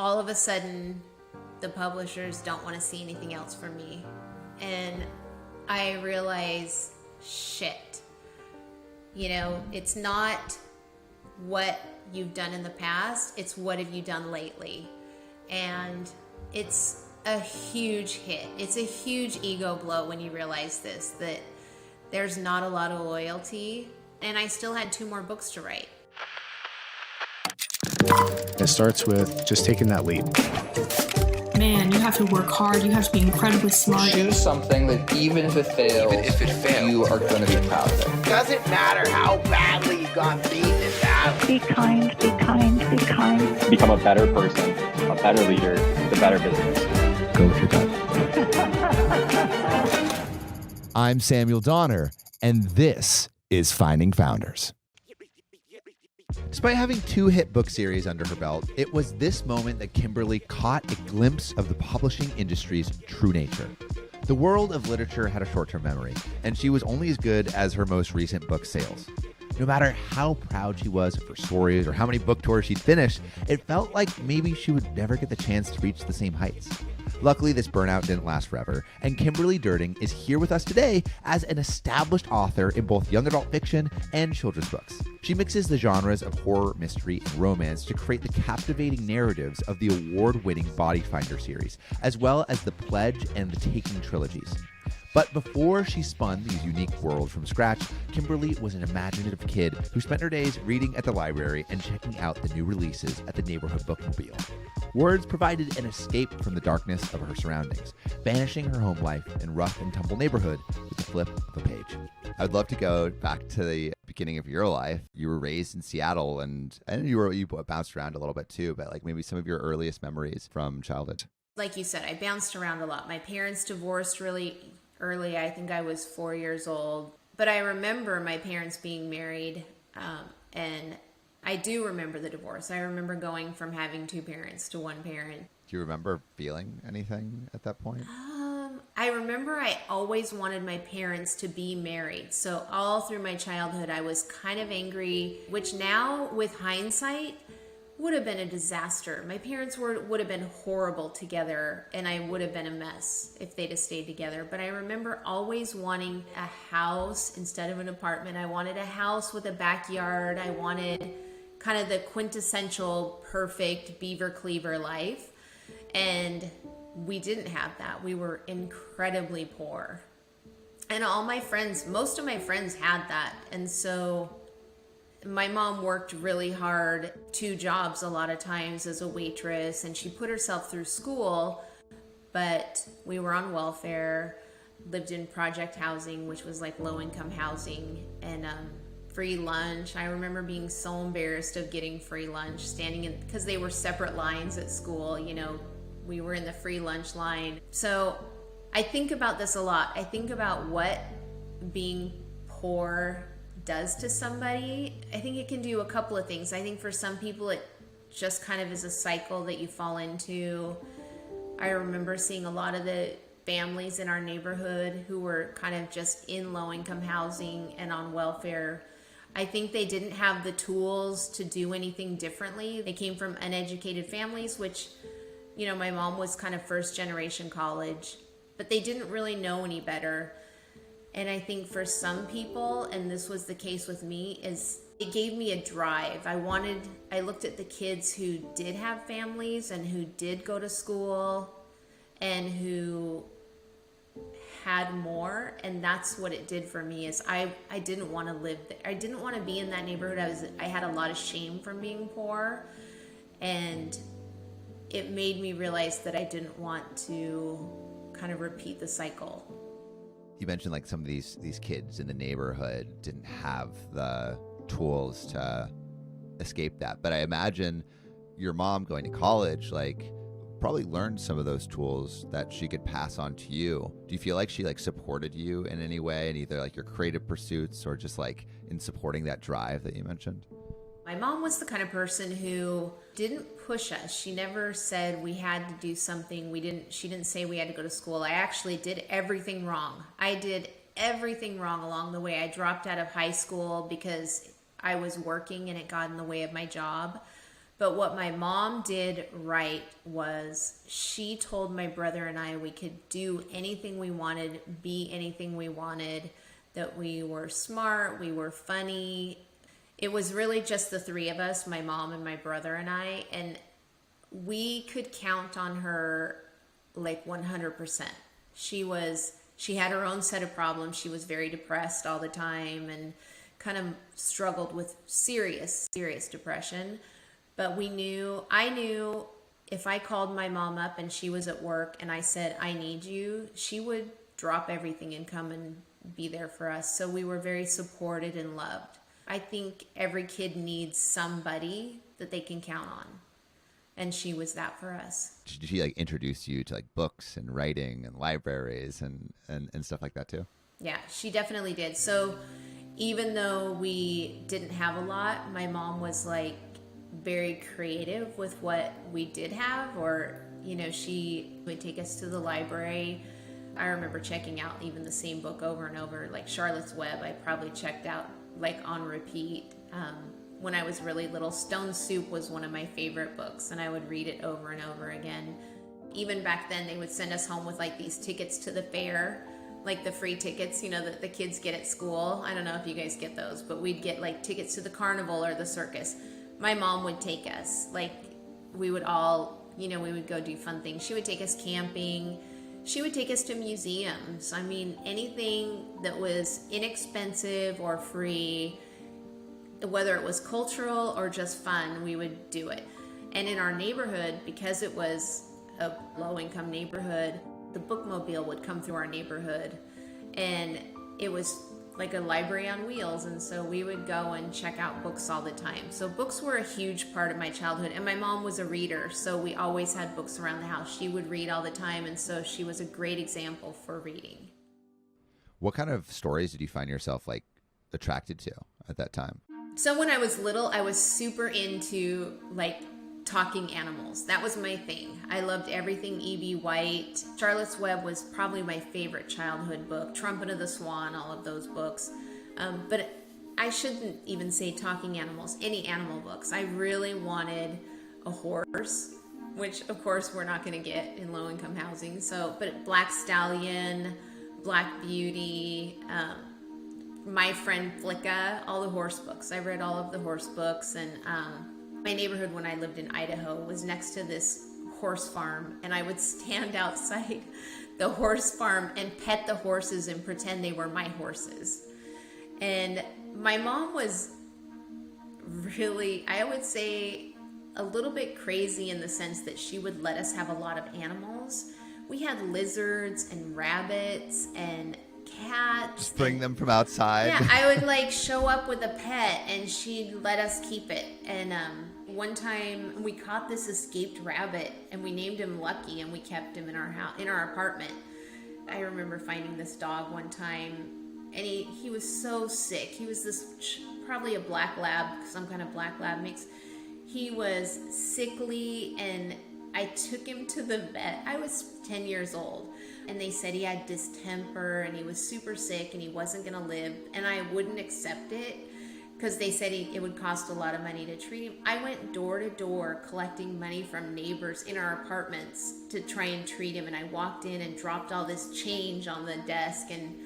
all of a sudden the publishers don't want to see anything else from me. And I realize, shit, it's not what you've done in the past, it's what have you done lately. And it's a huge hit. It's a huge ego blow when you realize this, that there's not a lot of loyalty. And I still had 2 more books to write. It starts with just taking that leap. Man, you have to work hard. You have to be incredibly smart. Choose something that even if it fails, you are going to be proud of it. Doesn't matter how badly you've gone beaten in battle. Be kind, be kind, be kind. Become a better person, a better leader, the better business. Go with your gut. I'm Samuel Donner, and this is Finding Founders. Despite having 2 hit book series under her belt, it was this moment that Kimberly caught a glimpse of the publishing industry's true nature. The world of literature had a short-term memory, and she was only as good as her most recent book sales. No matter how proud she was of her stories or how many book tours she'd finished, it felt like maybe she would never get the chance to reach the same heights. Luckily, this burnout didn't last forever, and Kimberly Derting is here with us today as an established author in both young adult fiction and children's books. She mixes the genres of horror, mystery, and romance to create the captivating narratives of the award-winning Body Finder series, as well as the Pledge and the Taking trilogies. But before she spun these unique worlds from scratch, Kimberly was an imaginative kid who spent her days reading at the library and checking out the new releases at the neighborhood bookmobile. Words provided an escape from the darkness of her surroundings, banishing her home life in rough and tumble neighborhood with the flip of a page. I'd love to go back to the beginning of your life. You were raised in Seattle, and I know you bounced around a little bit too, but like maybe some of your earliest memories from childhood. Like you said, I bounced around a lot. My parents divorced really early. I think I was 4 years old. But I remember my parents being married, and I do remember the divorce. I remember going from having 2 parents to 1 parent. Do you remember feeling anything at that point? I remember I always wanted my parents to be married. So all through my childhood, I was kind of angry, which now with hindsight would have been a disaster. My parents would have been horrible together, and I would have been a mess if they'd have stayed together. But I remember always wanting a house instead of an apartment. I wanted a house with a backyard. I wanted kind of the quintessential perfect beaver cleaver life. And we didn't have that. We were incredibly poor. And most of my friends had that. And so my mom worked really hard, 2 jobs a lot of times as a waitress, and she put herself through school, but we were on welfare, lived in project housing, which was like low-income housing, and free lunch. I remember being so embarrassed of getting free lunch, standing in, because they were separate lines at school, we were in the free lunch line. So I think about this a lot. I think about what being poor does to somebody. I think it can do a couple of things. I think for some people it just kind of is a cycle that you fall into. I remember seeing a lot of the families in our neighborhood who were kind of just in low-income housing and on welfare. I think they didn't have the tools to do anything differently. They came from uneducated families, which, my mom was kind of first-generation college, but they didn't really know any better. And I think for some people, and this was the case with me, is it gave me a drive. I looked at the kids who did have families and who did go to school and who had more, and that's what it did for me. Is I didn't want to live there. I didn't want to be in that neighborhood. I had a lot of shame from being poor, and it made me realize that I didn't want to kind of repeat the cycle. You mentioned like some of these kids in the neighborhood didn't have the tools to escape that. But I imagine your mom going to college, like, probably learned some of those tools that she could pass on to you. Do you feel like she supported you in any way in either like your creative pursuits or just like in supporting that drive that you mentioned? My mom was the kind of person who didn't push us. She never said we had to do something. She didn't say we had to go to school. I actually did everything wrong. I did everything wrong along the way. I dropped out of high school because I was working and it got in the way of my job. But what my mom did right was she told my brother and I we could do anything we wanted, be anything we wanted, that we were smart, we were funny. It was really just the three of us, my mom and my brother and I, and we could count on her like 100%. She had her own set of problems. She was very depressed all the time and kind of struggled with serious depression. But I knew if I called my mom up and she was at work and I said, I need you, she would drop everything and come and be there for us. So we were very supported and loved. I think every kid needs somebody that they can count on. And she was that for us. Did she like introduce you to like books and writing and libraries and stuff like that too? Yeah, she definitely did. So even though we didn't have a lot, my mom was like very creative with what we did have, or, you know, she would take us to the library. I remember checking out even the same book over and over, like Charlotte's Web. I probably checked out like on repeat. When I was really little, Stone Soup was one of my favorite books, and I would read it over and over again. Even back then, they would send us home with like these tickets to the fair, like the free tickets, you know, that the kids get at school. I don't know if you guys get those, but we'd get like tickets to the carnival or the circus. My mom would take us, like we would all, you know, we would go do fun things. She would take us camping. She would take us to museums. I mean, anything that was inexpensive or free, whether it was cultural or just fun, we would do it. And in our neighborhood, because it was a low-income neighborhood, the bookmobile would come through our neighborhood, and it was like a library on wheels, and so we would go and check out books all the time. So books were a huge part of my childhood, and my mom was a reader, so we always had books around the house. She would read all the time, and so she was a great example for reading. What kind of stories did you find yourself like attracted to at that time? So when I was little, I was super into like talking animals. That was my thing. I loved everything E.B. White. Charlotte's Web was probably my favorite childhood book. Trumpet of the Swan, all of those books. But I shouldn't even say talking animals, any animal books. I really wanted a horse, which of course we're not going to get in low-income housing. So, but Black Stallion, Black Beauty, My Friend Flicka, all the horse books. I read all of the horse books, and my neighborhood when I lived in Idaho was next to this horse farm, and I would stand outside the horse farm and pet the horses and pretend they were my horses. And my mom was really, I would say, a little bit crazy in the sense that she would let us have a lot of animals. We had lizards and rabbits and cats. Just bring them from outside. Yeah, I would like show up with a pet and she'd let us keep it. And one time we caught this escaped rabbit and we named him Lucky, and we kept him in our house, in our apartment. I remember finding this dog one time, and he was so sick. He was this probably a black lab, some kind of black lab mix. He was sickly, and I took him to the vet. I was 10 years old, and they said he had distemper and he was super sick and he wasn't going to live, and I wouldn't accept it because they said it would cost a lot of money to treat him. I went door to door collecting money from neighbors in our apartments to try and treat him, and I walked in and dropped all this change on the desk and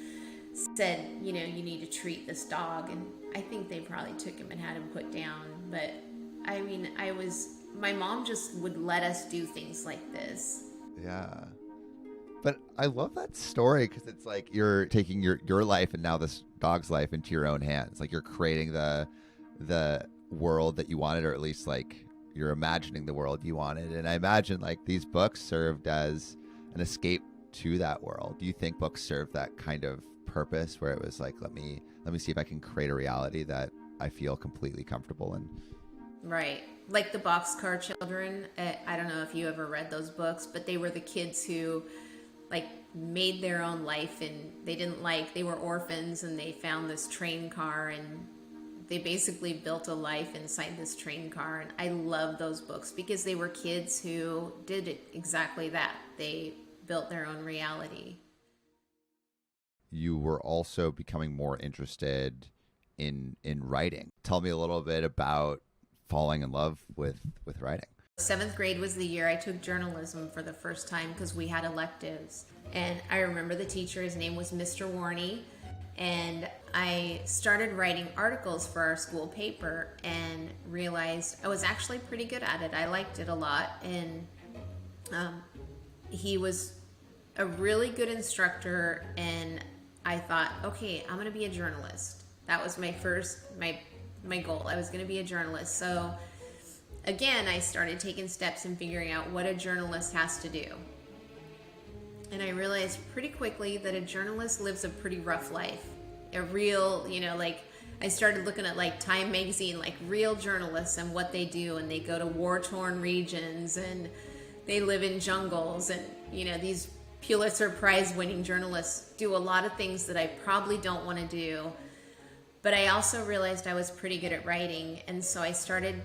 said, you know, you need to treat this dog. And I think they probably took him and had him put down. But I mean, my mom just would let us do things like this. Yeah. But I love that story because it's like you're taking your life and now this dog's life into your own hands. Like you're creating the world that you wanted, or at least like you're imagining the world you wanted. And I imagine like these books served as an escape to that world. Do you think books serve that kind of purpose where it was like, let me see if I can create a reality that I feel completely comfortable in? Right. Like the Boxcar Children. I don't know if you ever read those books, but they were the kids who like made their own life, and they were orphans, and they found this train car, and they basically built a life inside this train car. And I love those books because they were kids who did exactly that. They built their own reality. You were also becoming more interested in writing. Tell me a little bit about falling in love with writing? 7th grade was the year I took journalism for the first time because we had electives. And I remember the teacher, his name was Mr. Warney, and I started writing articles for our school paper and realized I was actually pretty good at it. I liked it a lot, and he was a really good instructor, and I thought, okay, I'm going to be a journalist. That was my goal. I was going to be a journalist. So again, I started taking steps and figuring out what a journalist has to do. And I realized pretty quickly that a journalist lives a pretty rough life. A real, I started looking at like Time magazine, like real journalists and what they do. And they go to war-torn regions and they live in jungles. And, these Pulitzer Prize winning journalists do a lot of things that I probably don't want to do. But I also realized I was pretty good at writing. And so I started,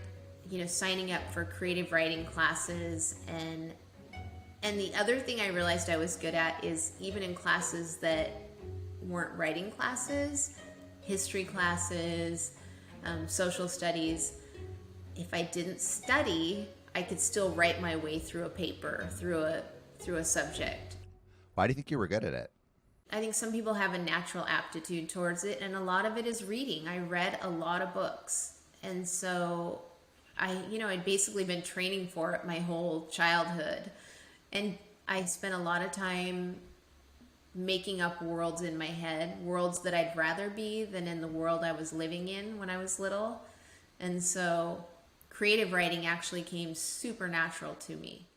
signing up for creative writing classes. And the other thing I realized I was good at is even in classes that weren't writing classes, history classes, social studies, if I didn't study, I could still write my way through a paper, through a subject. Why do you think you were good at it? I think some people have a natural aptitude towards it, and a lot of it is reading. I read a lot of books, and so I'd basically been training for it my whole childhood. And I spent a lot of time making up worlds in my head, worlds that I'd rather be than in the world I was living in when I was little. And so creative writing actually came super natural to me.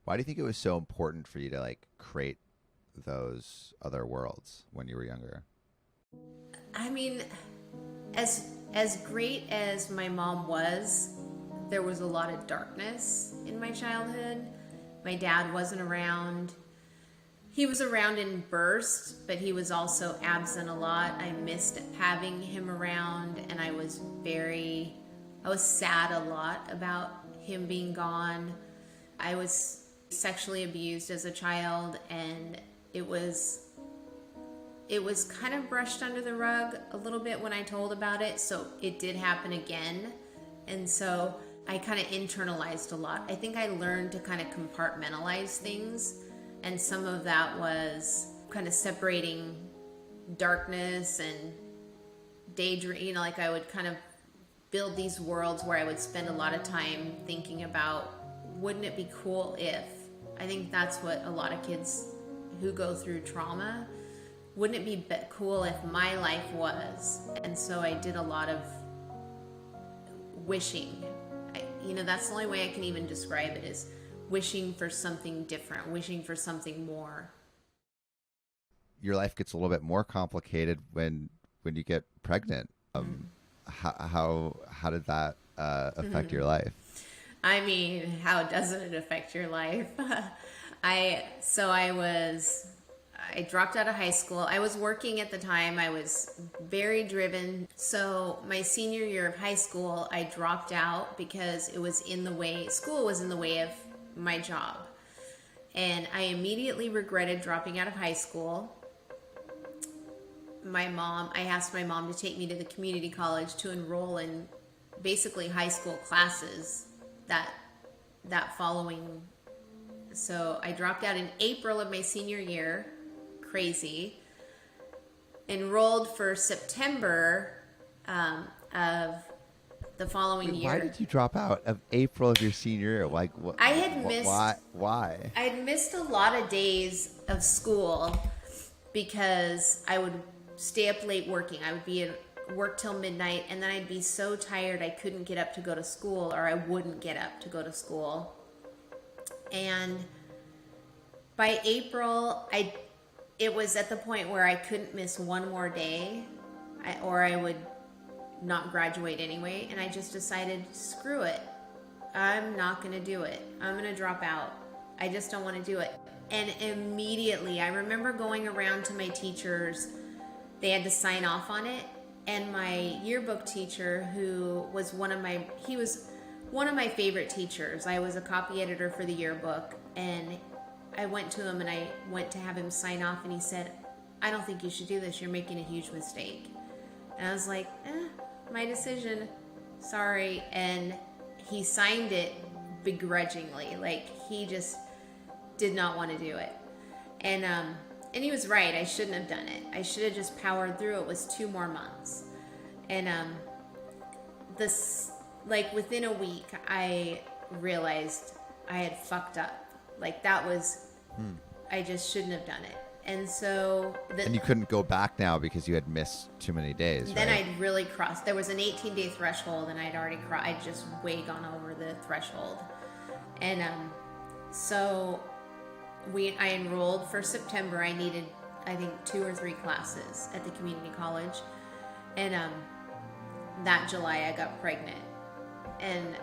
Why do you think it was so important for you to create those other worlds when you were younger? I mean, as great as my mom was, there was a lot of darkness in my childhood. My dad wasn't around. He was around in bursts, but he was also absent a lot. I missed having him around, and I was sad a lot about him being gone. I was sexually abused as a child, and it was kind of brushed under the rug a little bit when I told about it, so it did happen again. And so I kind of internalized a lot. I think I learned to kind of compartmentalize things, and some of that was kind of separating darkness and daydream. I would kind of build these worlds where I would spend a lot of time thinking about, wouldn't it be cool if? I think that's what a lot of kids who go through trauma, wouldn't it be cool if my life was? And so I did a lot of wishing. That's the only way I can even describe it, is wishing for something different, wishing for something more. Your life gets a little bit more complicated when you get pregnant. How did that affect your life? I mean, how doesn't it affect your life? I dropped out of high school. I was working at the time. I was very driven. So my senior year of high school, I dropped out because it was in the way, school was in the way of my job. And I immediately regretted dropping out of high school. I asked my mom to take me to the community college to enroll in basically high school classes that following. So I dropped out in April of my senior year. Crazy. Enrolled for September of the following year. Why did you drop out of April of your senior year? What? I had missed. Why? I had missed a lot of days of school because I would stay up late working. I would be at work till midnight, and then I'd be so tired I couldn't get up to go to school, or I wouldn't get up to go to school. And by April, it was at the point where I couldn't miss one more day, or I would not graduate anyway. And I just decided, screw it. I'm not going to do it. I'm going to drop out. I just don't want to do it. And immediately, I remember going around to my teachers. They had to sign off on it. And my yearbook teacher, who was he was one of my favorite teachers. I was a copy editor for the yearbook, and I went to him and I went to have him sign off, and he said, I don't think you should do this. You're making a huge mistake. And I was like, my decision. sorry. And he signed it begrudgingly. Like, he just did not want to do it. And he was right. I shouldn't have done it. I should have just powered through. It was 2 more months. And like, within a week, I realized I had fucked up. Like, that was, I just shouldn't have done it. And so... and you couldn't go back now because you had missed too many days, Then right? I'd really crossed. There was an 18-day threshold, and I'd already I'd just way gone over the threshold. And so I enrolled for September. I needed, I think, 2 or 3 classes at the community college. And that July, I got pregnant. And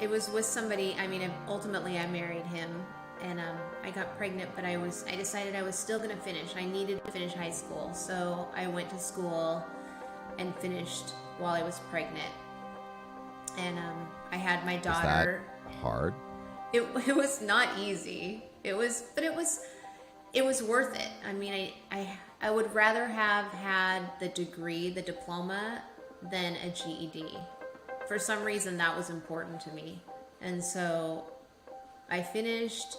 it was with somebody, I mean, ultimately I married him, and I got pregnant, but I decided I was still going to finish. I needed to finish high school, so I went to school and finished while I was pregnant. And I had my daughter. Was that hard? It was not easy. It was worth it. I mean, I would rather have had the degree, the diploma, than a GED. For some reason, that was important to me. And so I finished,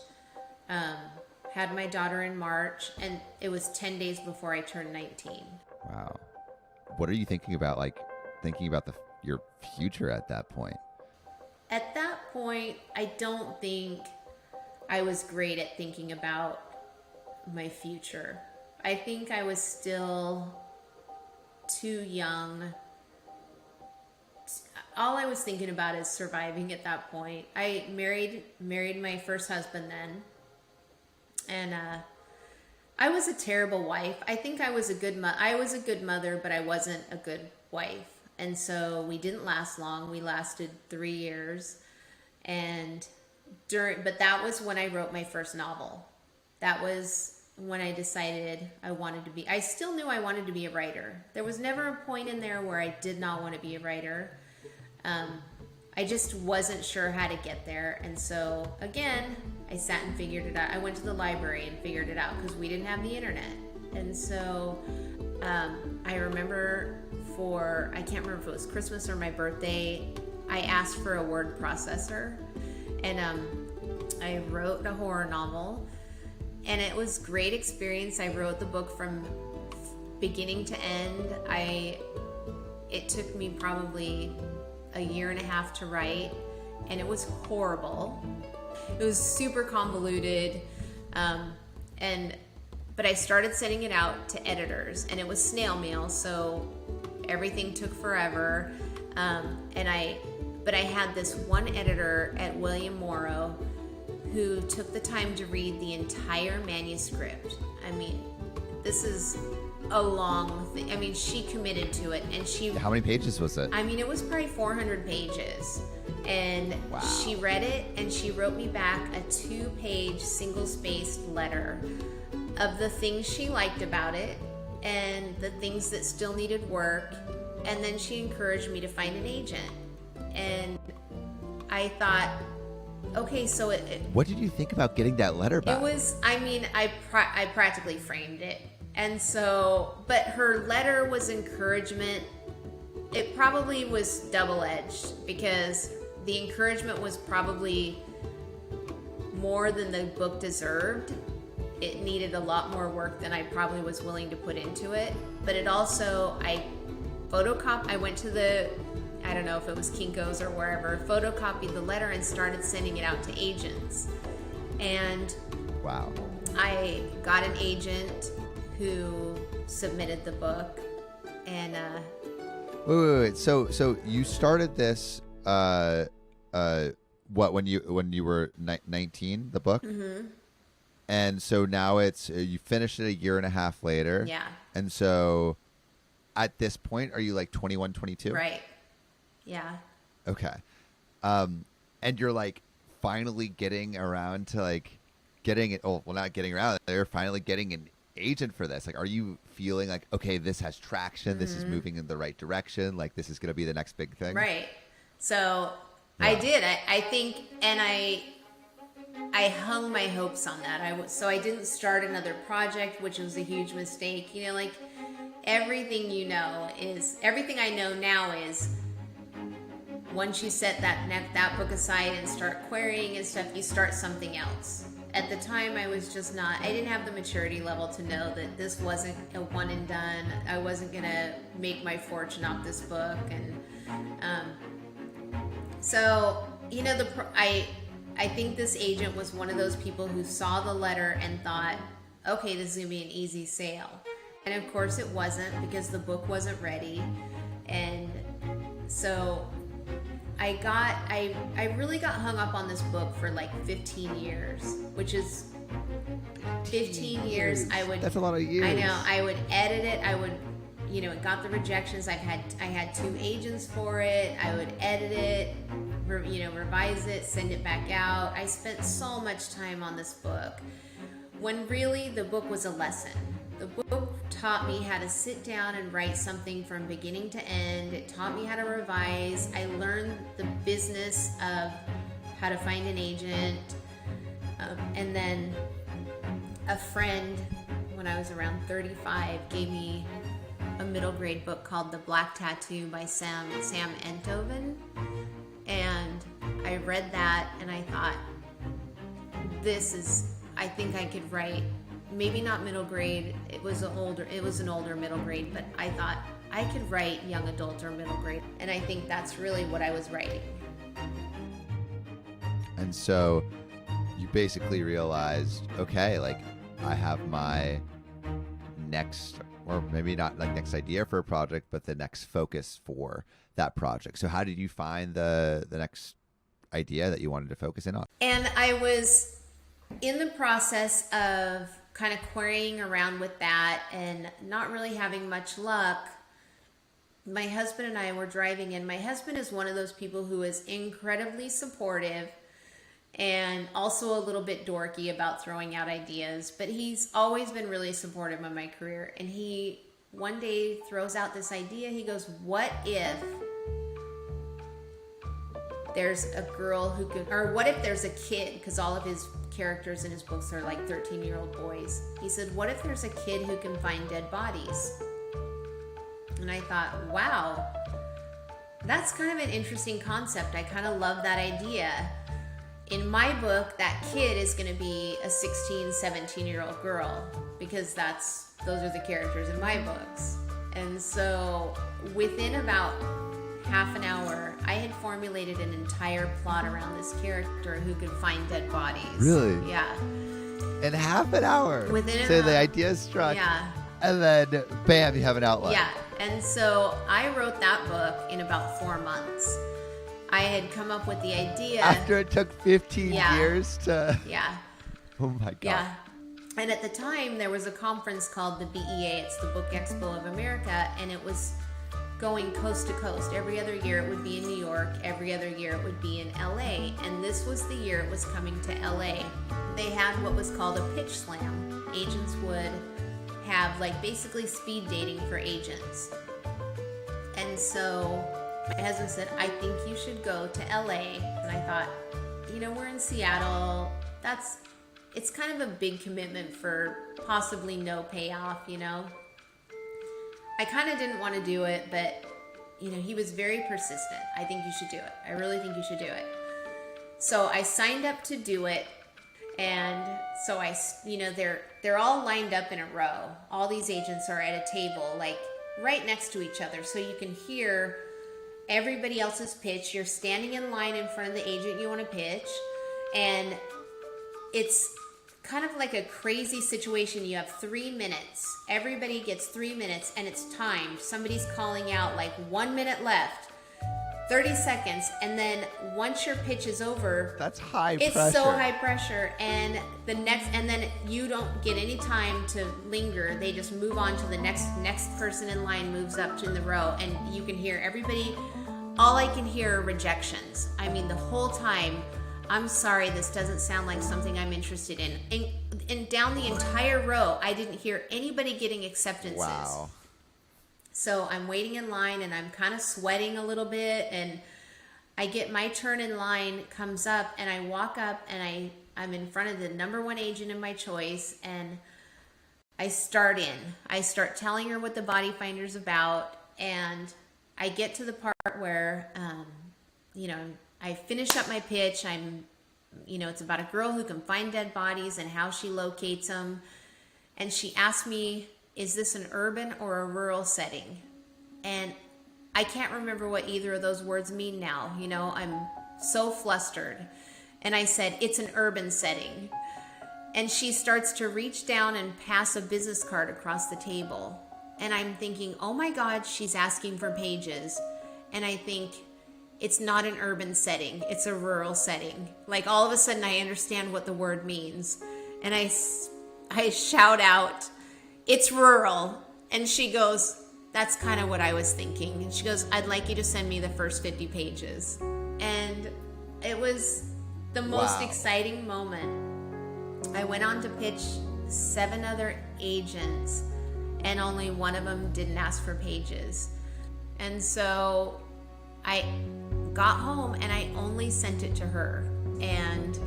had my daughter in March, and it was 10 days before I turned 19. Wow. What are you thinking about, like, your future at that point? At that point, I don't think I was great at thinking about my future. I think I was still too young. All I was thinking about is surviving at that point. I married my first husband then. And I was a terrible wife. I think I was a good mother, but I wasn't a good wife. And so we didn't last long. We lasted 3 years. But that was when I wrote my first novel. That was when I decided I still knew I wanted to be a writer. There was never a point in there where I did not want to be a writer. I just wasn't sure how to get there. And so, again, I sat and figured it out. I went to the library and figured it out because we didn't have the internet. And so I remember I can't remember if it was Christmas or my birthday, I asked for a word processor. And I wrote a horror novel. And it was a great experience. I wrote the book from beginning to end. It took me probably a year and a half to write, and it was horrible. It was super convoluted, but I started sending it out to editors, and it was snail mail, so everything took forever. But I had this one editor at William Morrow who took the time to read the entire manuscript. I mean, this is a long thing. I mean, she committed to it, and How many pages was it? I mean, it was probably 400 pages. And wow. She read it, and she wrote me back a 2-page single-spaced letter of the things she liked about it and the things that still needed work. And then she encouraged me to find an agent. And I thought, okay, so what did you think about getting that letter back? It was, I mean, I practically framed it. And so, but her letter was encouragement. It probably was double-edged because the encouragement was probably more than the book deserved. It needed a lot more work than I probably was willing to put into it. But it also, I went to I don't know if it was Kinko's or wherever, photocopied the letter and started sending it out to agents. And wow. I got an agent who submitted the book, and wait. So you started this when you were 19, the book? Mm-hmm. And so now you finished it a year and a half later. Yeah. And so at this point, are you like 21, 22? Right. Yeah. Okay. And you're like finally getting around to like getting it. Oh, well, not getting around. They're finally getting an agent for this. Like, are you feeling like, okay, this has traction. Mm-hmm. This is moving in the right direction. Like, this is going to be the next big thing. Right. So yeah. I did. I think, and I hung my hopes on that. So I didn't start another project, which was a huge mistake. You know, like everything I know now is once you set that book aside and start querying and stuff, you start something else. At the time, I didn't have the maturity level to know that this wasn't a one and done. I wasn't gonna make my fortune off this book. And so, I think this agent was one of those people who saw the letter and thought, okay, this is gonna be an easy sale. And of course it wasn't, because the book wasn't ready. And so I really got hung up on this book for like 15 years, which is 15 years. That's a lot of years. I know. I would edit it. It got the rejections. I had 2 agents for it. I would edit it, revise it, send it back out. I spent so much time on this book, when really the book was a lesson. The book taught me how to sit down and write something from beginning to end. It taught me how to revise. I learned the business of how to find an agent. And then a friend, when I was around 35, gave me a middle grade book called The Black Tattoo by Sam Enthoven. And I read that and I thought, I think I could write, maybe not middle grade, it was an older middle grade, but I thought I could write young adult or middle grade. And I think that's really what I was writing. And so you basically realized, okay, like I have my next, or maybe not like next idea for a project, but the next focus for that project. So how did you find the next idea that you wanted to focus in on? And I was in the process of kind of querying around with that and not really having much luck. My husband and I were driving in. My husband is one of those people who is incredibly supportive and also a little bit dorky about throwing out ideas, but he's always been really supportive of my career. And he one day throws out this idea. He goes, what if there's a girl who could, or what if there's a kid, because all of his characters in his books are like 13-year-old boys. He said, what if there's a kid who can find dead bodies? And I thought, wow, that's kind of an interesting concept. I kind of love that idea. In my book, that kid is going to be a 16, 17-year-old girl, because those are the characters in my books. And so within about half an hour, I had formulated an entire plot around this character who could find dead bodies. Really? Yeah. In half an hour? So the idea struck. Yeah. And then, bam, you have an outline. Yeah. And so I wrote that book in about 4 months. I had come up with the idea. After it took 15 years to... Yeah. Oh my God. Yeah. And at the time, there was a conference called the BEA. It's the Book Expo of America. And it was going coast to coast. Every other year it would be in New York. Every other year it would be in LA. And this was the year it was coming to LA. They had what was called a pitch slam. Agents would have like basically speed dating for agents. And so my husband said, I think you should go to LA. And I thought, we're in Seattle. It's kind of a big commitment for possibly no payoff, I kind of didn't want to do it, but, he was very persistent. I think you should do it. I really think you should do it. So I signed up to do it. And so they're all lined up in a row. All these agents are at a table, like right next to each other. So you can hear everybody else's pitch. You're standing in line in front of the agent you want to pitch. And it's kind of like a crazy situation. You have 3 minutes. Everybody gets 3 minutes and it's timed. Somebody's calling out like 1 minute left, 30 seconds. And then once your pitch is over, that's high pressure. It's so high pressure. And then you don't get any time to linger. They just move on to the next person in line moves up in the row. And you can hear everybody. All I can hear are rejections. I mean, the whole time, I'm sorry, this doesn't sound like something I'm interested in. And down the entire row, I didn't hear anybody getting acceptances. Wow. So I'm waiting in line and I'm kind of sweating a little bit, and I get my turn in line, comes up, and I walk up and I'm in front of the number one agent in my choice, and I start telling her what the Body Finder's about, and I get to the part where, I finish up my pitch. It's about a girl who can find dead bodies and how she locates them. And she asked me, is this an urban or a rural setting? And I can't remember what either of those words mean now. I'm so flustered. And I said, it's an urban setting. And she starts to reach down and pass a business card across the table. And I'm thinking, oh my God, she's asking for pages. And I think, it's not an urban setting, it's a rural setting. Like all of a sudden I understand what the word means. And I shout out, it's rural. And she goes, that's kind of what I was thinking. And she goes, I'd like you to send me the first 50 pages. And it was the most exciting moment. I went on to pitch 7 other agents, and only one of them didn't ask for pages. And so I got home and I only sent it to her. And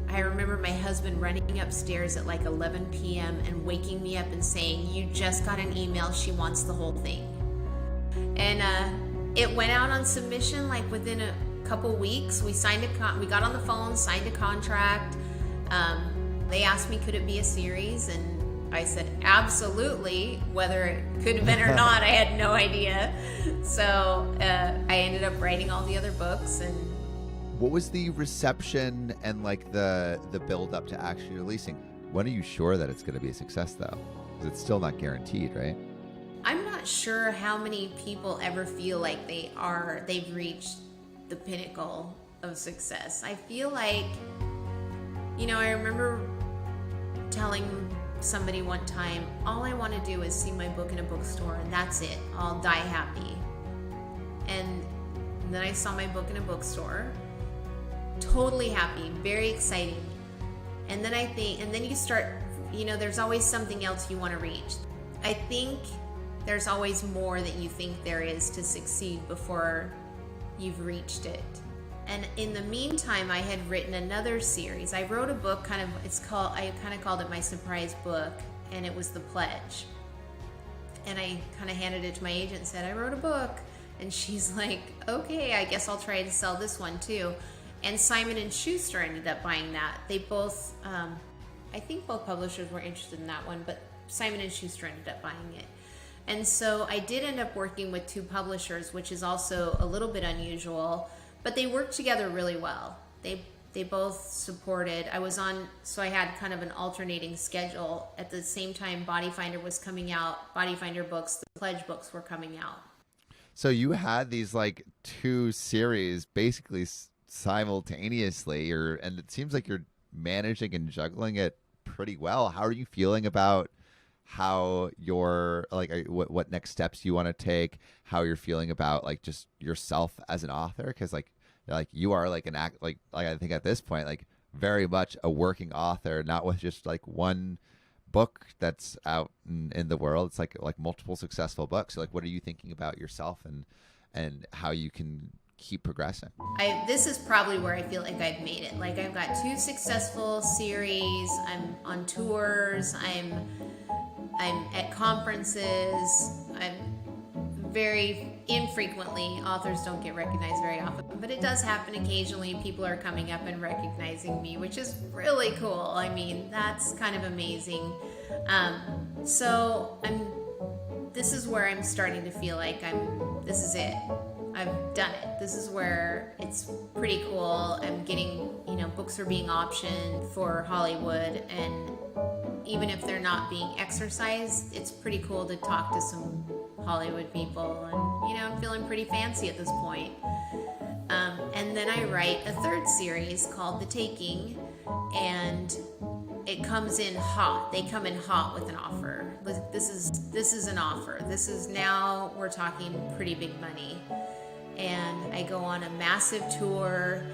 I remember my husband running upstairs at like 11 p.m. and waking me up and saying, you just got an email, she wants the whole thing. And it went out on submission like within a couple weeks. We got on the phone, signed a contract. They asked me, could it be a series? And I said, absolutely. Whether it could have been or not, I had no idea. So I ended up writing all the other books. And what was the reception and like the build up to actually releasing? When are you sure that it's going to be a success though? Because it's still not guaranteed, right? I'm not sure how many people ever feel like they've reached the pinnacle of success. I feel like, I remember telling somebody one time, all I want to do is see my book in a bookstore and that's it. I'll die happy. And then I saw my book in a bookstore, totally happy, very exciting. And then you start, there's always something else you want to reach. I think there's always more that you think there is to succeed before you've reached it. And in the meantime, I had written another series. I wrote a book, I called it my surprise book, and it was The Pledge. And I kind of handed it to my agent and said, I wrote a book. And she's like, okay, I guess I'll try to sell this one too. And Simon & Schuster ended up buying that. They both, I think both publishers were interested in that one, but Simon & Schuster ended up buying it. And so I did end up working with 2 publishers, which is also a little bit unusual. But they worked together really well. They both supported. So I had kind of an alternating schedule. At the same time, Body Finder was coming out, Body Finder books, the Pledge books were coming out. So you had these like 2 series basically simultaneously, and it seems like you're managing and juggling it pretty well. How are you feeling about how you're what next steps you want to take, how you're feeling about like just yourself as an author? Because like you are like an act like I think at this point like very much a working author, not with just like one book that's out in the world. It's like multiple successful books. So like what are you thinking about yourself and how you can keep progressing? This is probably where I feel like I've made it. Like I've got 2 successful series. I'm on tours. I'm at conferences. I'm very infrequently, authors don't get recognized very often, but it does happen occasionally. People are coming up and recognizing me, which is really cool. I mean, that's kind of amazing. So this is where I'm starting to feel like this is it. I've done it. This is where it's pretty cool. I'm getting, books are being optioned for Hollywood, and even if they're not being exercised, it's pretty cool to talk to some Hollywood people, and I'm feeling pretty fancy at this point. And then I write a 3rd series called The Taking, and it comes in hot. They come in hot with an offer. This is an offer. This is now we're talking pretty big money, and I go on a massive tour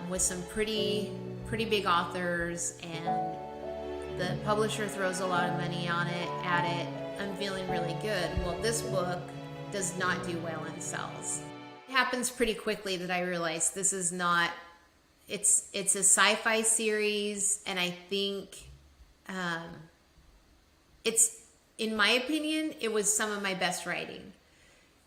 with some pretty big authors, and the publisher throws a lot of money at it. I'm feeling really good. Well, this book does not do well in sales. It happens pretty quickly that I realize this is not, it's a sci-fi series, and I think it's, in my opinion, it was some of my best writing.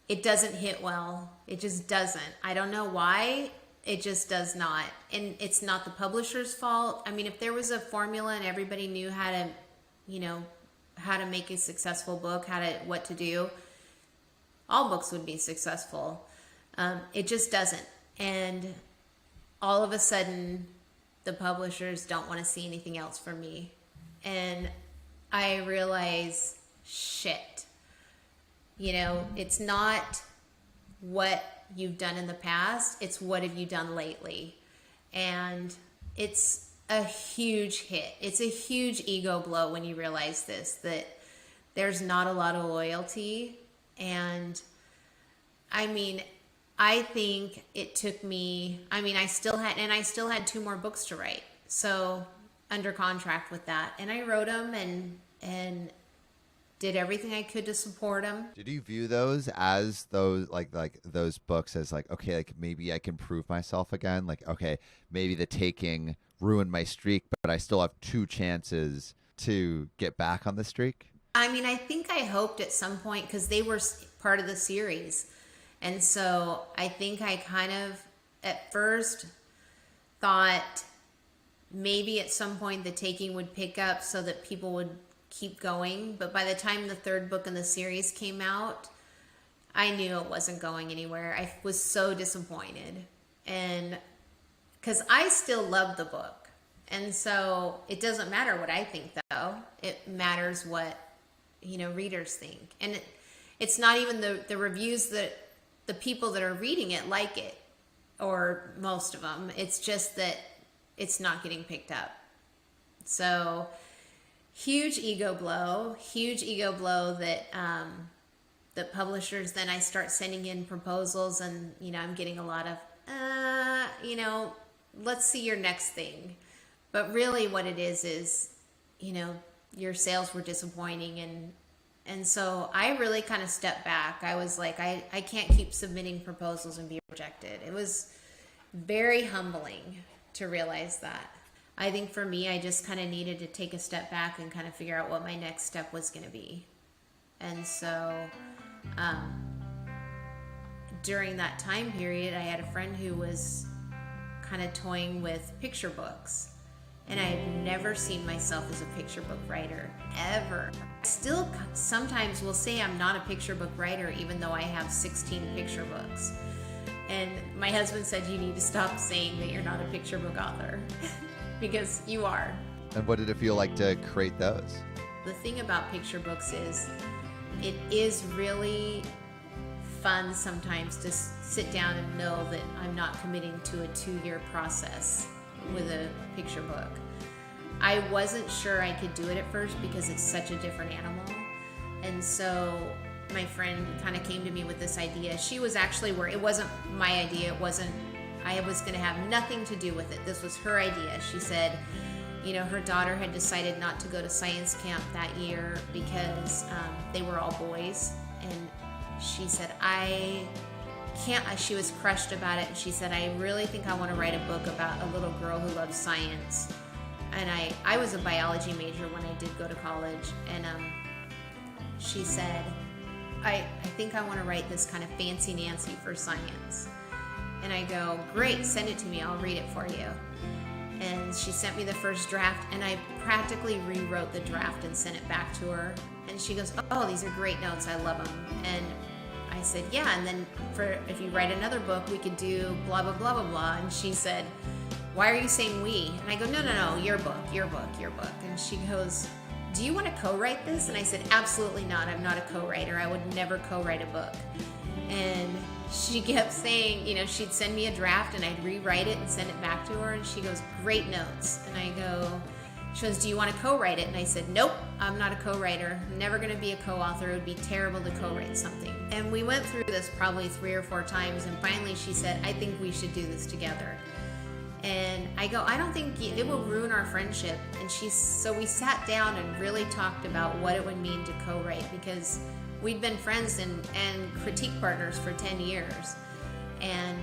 It doesn't hit well. It just doesn't. I don't know why. It just does not. And it's not the publisher's fault. I mean, if there was a formula and everybody knew how to, how to make a successful book, what to do, all books would be successful. It just doesn't. And all of a sudden, the publishers don't want to see anything else from me. And I realize, shit, it's not what you've done in the past, it's what have you done lately. And it's a huge hit. It's a huge ego blow when you realize this, that there's not a lot of loyalty. And I mean, I think it took me, I still had 2 more books to write. So under contract with that. And I wrote them and did everything I could to support them. Did you view those as those like those books as like, okay, like maybe I can prove myself again? Like, okay, maybe The Taking ruined my streak, but I still have 2 chances to get back on the streak? I think I hoped at some point, because they were part of the series. And so I think I kind of at first thought maybe at some point The Taking would pick up so that people would keep going. But by the time the 3rd book in the series came out, I knew it wasn't going anywhere. I was so disappointed. And because I still love the book. And so it doesn't matter what I think, though. It matters what, readers think. And it's not even the reviews that the people that are reading it like it, or most of them. It's just that it's not getting picked up. So huge ego blow that that publishers, then I start sending in proposals, and I'm getting a lot of let's see your next thing. But really what it is your sales were disappointing, and so I really kind of stepped back. I was like, I can't keep submitting proposals and be rejected. It was very humbling to realize that. I think for me, I just kind of needed to take a step back and kind of figure out what my next step was going to be. And so during that time period, I had a friend who was kind of toying with picture books. And I had never seen myself as a picture book writer, ever. Still sometimes will say I'm not a picture book writer, even though I have 16 picture books. And my husband said, you need to stop saying that you're not a picture book author, because you are. And what did it feel like to create those? The thing about picture books is it is really fun sometimes to sit down and know that I'm not committing to a 2-year process with a picture book. I wasn't sure I could do it at first because it's such a different animal. And so my friend kind of came to me with this idea. She was actually where it wasn't my idea. I was going to have nothing to do with it. This was her idea. She said, her daughter had decided not to go to science camp that year because they were all boys. And she said, she was crushed about it. And she said, I really think I want to write a book about a little girl who loves science. And I was a biology major when I did go to college. And she said, I think I want to write this kind of fancy Nancy for science. And I go, great, send it to me. I'll read it for you. And she sent me the first draft, and I practically rewrote the draft and sent it back to her. And she goes, oh, these are great notes. I love them. And I said, yeah, and then if you write another book, we could do blah, blah, blah, blah, blah. And she said, why are you saying we? And I go, no, your book. And she goes, do you want to co-write this? And I said, absolutely not. I'm not a co-writer. I would never co-write a book. And she kept saying, she'd send me a draft and I'd rewrite it and send it back to her. And she goes, great notes. And I go, she goes, do you want to co-write it? And I said, nope, I'm not a co-writer. I'm never going to be a co-author. It would be terrible to co-write something. And we went through this probably 3 or 4 times. And finally she said, I think we should do this together. And I go, I don't think it will ruin our friendship. And so we sat down and really talked about what it would mean to co-write, because we'd been friends and critique partners for 10 years. And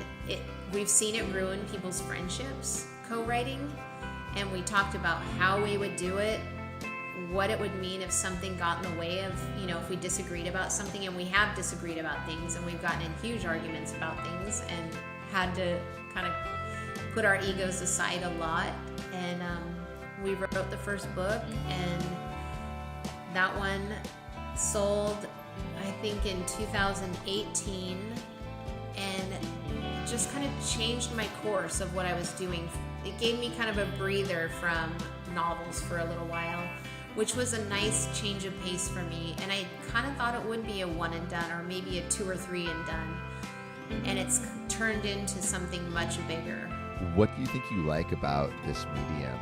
we've seen it ruin people's friendships, co-writing. And we talked about how we would do it. what it would mean if something got in the way of, if we disagreed about something, and we have disagreed about things, and we've gotten in huge arguments about things and had to kind of put our egos aside a lot. And we wrote the first book, and that one sold, I think, in 2018, and it just kind of changed my course of what I was doing. It gave me kind of a breather from novels for a little while, which was a nice change of pace for me. And I kind of thought it would be a one and done, or maybe a 2 or 3 and done. And it's turned into something much bigger. What do you think you like about this medium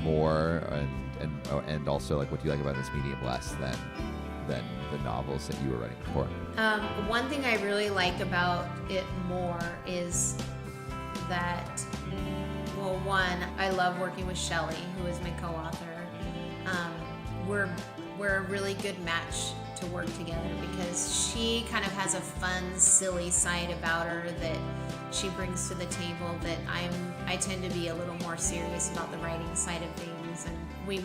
more, and also like what do you like about this medium less than the novels that you were writing before? One thing I really like about it more is that, well, one, I love working with Shelley, who is my co-author. We're a really good match to work together because she kind of has a fun, silly side about her that she brings to the table that I tend to be a little more serious about the writing side of things, and we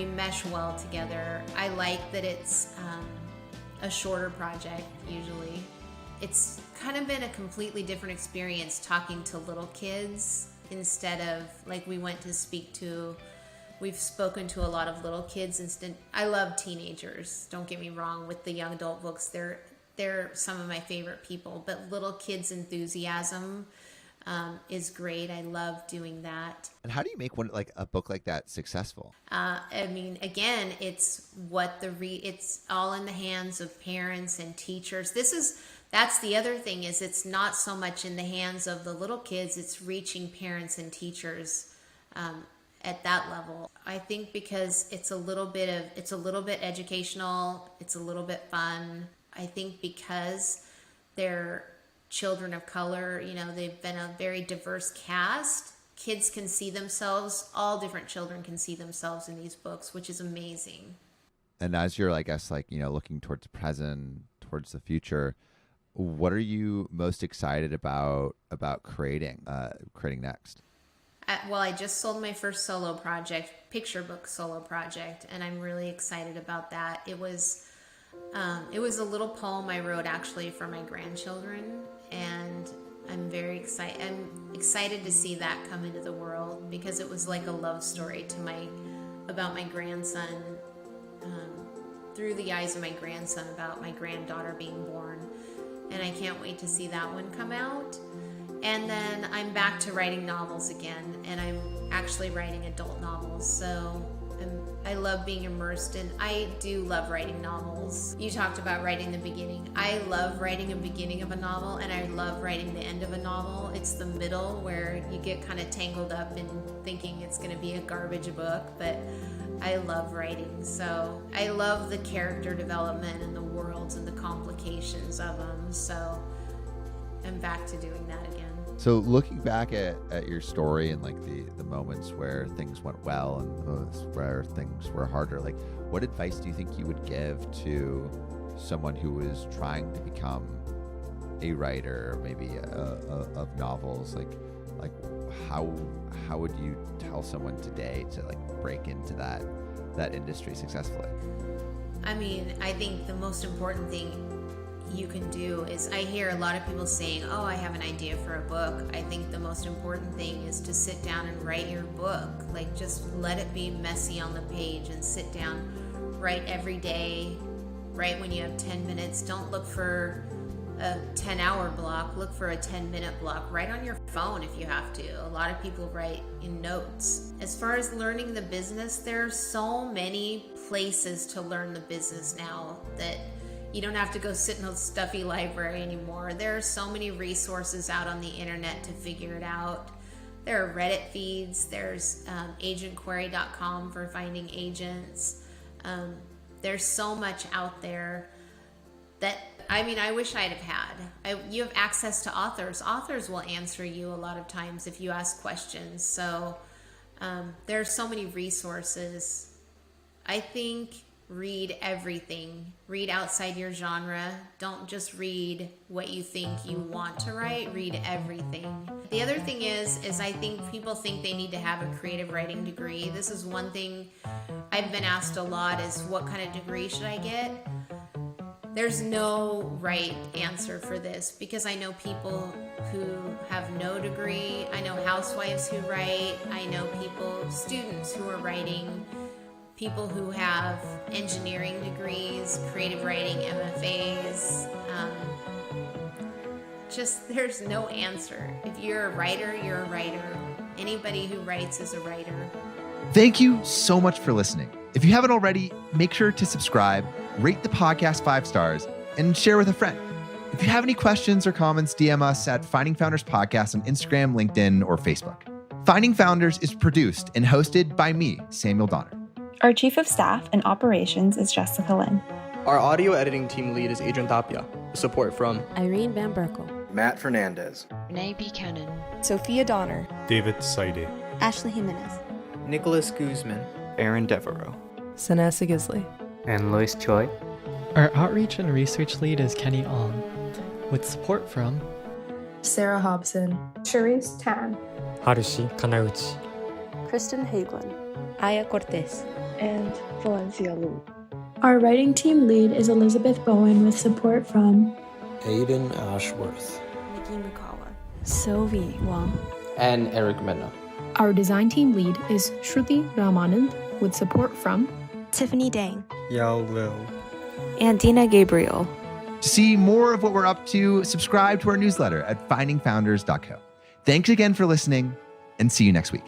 mesh well together. I like that it's a shorter project usually. It's kind of been a completely different experience talking to little kids instead of like we've spoken to a lot of little kids instead. I love teenagers, don't get me wrong, with the young adult books. They're some of my favorite people, but little kids' enthusiasm is great. I love doing that. And how do you make a book like that successful? I mean, again, it's it's all in the hands of parents and teachers. That's the other thing, is it's not so much in the hands of the little kids, it's reaching parents and teachers at that level. I think because it's a little bit educational, it's a little bit fun. I think because they're children of color, they've been a very diverse cast. Kids can see themselves, all different children can see themselves in these books, which is amazing. And as you're, I guess, looking towards the present, towards the future, what are you most excited about creating next? Well, I just sold my first solo project, picture book solo project, and I'm really excited about that. It was a little poem I wrote actually for my grandchildren, and I'm very excited. I'm excited to see that come into the world because it was like a love story about my grandson, through the eyes of my grandson, about my granddaughter being born, and I can't wait to see that one come out. And then I'm back to writing novels again, and I'm actually writing adult novels, so I love being immersed in. I do love writing novels. You talked about writing the beginning. I love writing a beginning of a novel, and I love writing the end of a novel. It's the middle where you get kind of tangled up in thinking it's going to be a garbage book, but I love writing. So I love the character development and the worlds and the complications of them, so I'm back to doing that again. So looking back at your story and the moments where things went well and those where things were harder, what advice do you think you would give to someone who is trying to become a writer, maybe of novels? How would you tell someone today to break into that industry successfully? I mean, I think the most important thing you can do is, I hear a lot of people saying, oh, I have an idea for a book. I think the most important thing is to sit down and write your book. Just let it be messy on the page and sit down, write every day, write when you have 10 minutes. Don't look for a 10-hour block, look for a 10-minute block. Write on your phone if you have to. A lot of people write in notes. As far as learning the business, there are so many places to learn the business now that you don't have to go sit in a stuffy library anymore. There are so many resources out on the internet to figure it out. There are Reddit feeds. There's agentquery.com for finding agents. There's so much out there that, I wish I'd have had. You have access to authors. Authors will answer you a lot of times if you ask questions. So there are so many resources. I think read everything. Read outside your genre. Don't just read what you think you want to write. Read everything. The other thing is I think people think they need to have a creative writing degree. This is one thing I've been asked a lot is what kind of degree should I get? There's no right answer for this because I know people who have no degree. I know housewives who write. I know students who are writing, people who have engineering degrees, creative writing, MFAs. There's no answer. If you're a writer, you're a writer. Anybody who writes is a writer. Thank you so much for listening. If you haven't already, make sure to subscribe, rate the podcast 5 stars, and share with a friend. If you have any questions or comments, DM us at Finding Founders Podcast on Instagram, LinkedIn, or Facebook. Finding Founders is produced and hosted by me, Samuel Donner. Our Chief of Staff and Operations is Jessica Lynn. Our audio editing team lead is Adrian Tapia. Support from Irene Van Berkel, Matt Fernandez, Renee Buchanan, Sophia Donner, David Saide, Ashley Jimenez, Nicholas Guzman, Aaron Devereaux, Sanessa Gisley, and Lois Choi. Our outreach and research lead is Kenny Ong, with support from Sarah Hobson, Charisse Tan, Harushi Kanauchi, Kristen Hagelin, Aya Cortez, and Valencia Lu. Our writing team lead is Elizabeth Bowen with support from Aiden Ashworth, Nikki Mikawa, Sylvie Wang, and Eric Mena. Our design team lead is Shruti Ramanand with support from Tiffany Dang, Yao Liu, and Dina Gabriel. To see more of what we're up to, subscribe to our newsletter at findingfounders.co. Thanks again for listening, and see you next week.